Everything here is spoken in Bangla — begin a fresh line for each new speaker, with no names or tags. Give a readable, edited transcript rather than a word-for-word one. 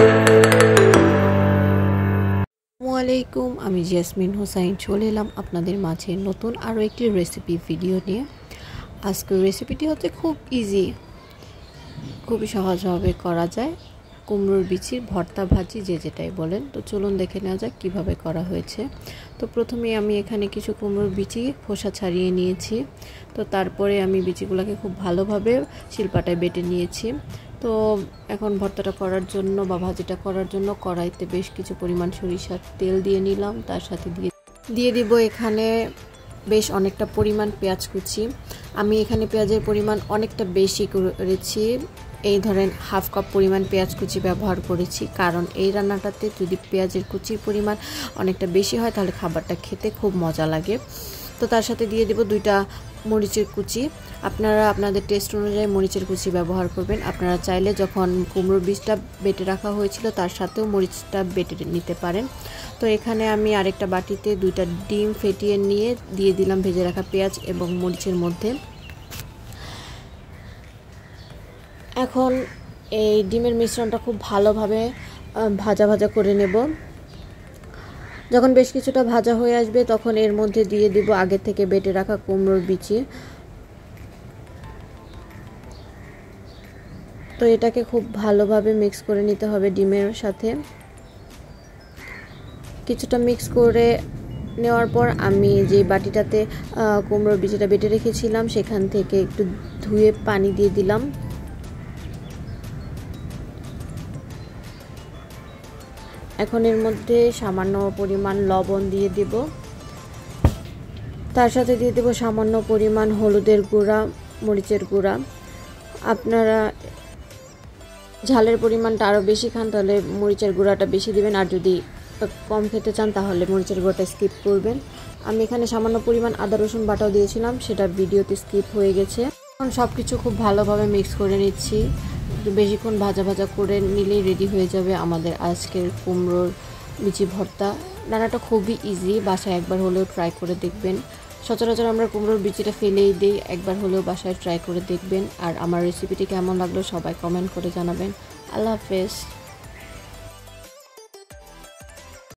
আসসালামুয়ালাইকুম, আমি জেসমিন হোসাইন চলে এলাম আপনাদের মাঝে নতুন আরও একটি রেসিপি ভিডিও নিয়ে। আজকের রেসিপিটি হচ্ছে খুব ইজি, খুবই সহজভাবে করা যায় কুমড়োর বিচির ভর্তা ভাজি, যে যেটাই বলেন। তো চলুন দেখে নেওয়া যাক কীভাবে করা হয়েছে। তো প্রথমে আমি এখানে কিছু কুমড়োর বিচি খোসা ছাড়িয়ে নিয়েছি। তো তারপরে আমি বিচিগুলোকে খুব ভালোভাবে শিলপাটায় বেটে নিয়েছি। তো এখন ভর্তাটা করার জন্য বা ভাজিটা করার জন্য কড়াইতে বেশ কিছু পরিমাণ সরিষার তেল দিয়ে নিলাম। তার সাথে দিয়ে দিব এখানে বেশ অনেকটা পরিমাণ পেঁয়াজ কুচি। আমি এখানে পেঁয়াজের পরিমাণ অনেকটা বেশি করেছি, এই ধরেন হাফ কাপ পরিমাণ পেঁয়াজ কুচি ব্যবহার করেছি, কারণ এই রান্নাটাতে যদি পেঁয়াজের কুচির পরিমাণ অনেকটা বেশি হয় তাহলে খাবারটা খেতে খুব মজা লাগে। তো তার সাথে দিয়ে দেব 2টা মরিচের কুচি। আপনারা আপনাদের টেস্ট অনুযায়ী মরিচের কুচি ব্যবহার করবেন। আপনারা চাইলে যখন কুমড়োর বীজটা বেটে রাখা হয়েছিল তার সাথেও মরিচটা বেটে নিতে পারেন। তো এখানে আমি আরেকটা বাটিতে 2টা ডিম ফেটিয়ে নিয়ে দিয়ে দিলাম ভেজে রাখা পেঁয়াজ এবং মরিচের মধ্যে। এখন এই ডিমের মিশ্রণটা খুব ভালোভাবে ভাজা ভাজা করে নেব। যখন বেশ কিছুটা ভাজা হয়ে আসবে তখন এর মধ্যে দিয়ে দিব আগে থেকে বেটে রাখা কুমড়োর বিচি। তো এটাকে খুব ভালোভাবে মিক্স করে নিতে হবে ডিমের সাথে। কিছুটা মিক্স করে নেওয়ার পর আমি যে বাটিটাতে কুমড়োর বিচিটা বেটে রেখেছিলাম সেখান থেকে একটু ধুয়ে পানি দিয়ে দিলাম। এখন এর মধ্যে সামান্য পরিমাণ লবণ দিয়ে দেব। তার সাথে দিয়ে দেব সামান্য পরিমাণ হলুদের গুঁড়া, মরিচের গুঁড়া। আপনারা ঝালের পরিমাণটা আরও বেশি খান তাহলে মরিচের গুঁড়াটা বেশি দিবেন, আর যদি কম খেতে চান তাহলে মরিচের গুঁড়াটা স্কিপ করবেন। আমি এখানে সামান্য পরিমাণ আদা রসুন বাটাও দিয়েছিলাম, সেটা ভিডিওতে স্কিপ হয়ে গেছে। এখন সব কিছু খুব ভালোভাবে মিক্স করে নিচ্ছি। বেশিক্ষণ ভাজা ভাজা করে নিলেই রেডি হয়ে যাবে আমাদের আজকের কুমড়োর বিচি ভর্তা। রান্নাটা খুবই ইজি, বাসায় একবার হলেও ট্রাই করে দেখবেন। সচরাচর আমরা কুমড়োর বিচিটা ফেলেই দিই, একবার হলেও বাসায় ট্রাই করে দেখবেন। আর আমার রেসিপিটি কেমন লাগলো সবাই কমেন্ট করে জানাবেন। আল্লাহ হাফেজ।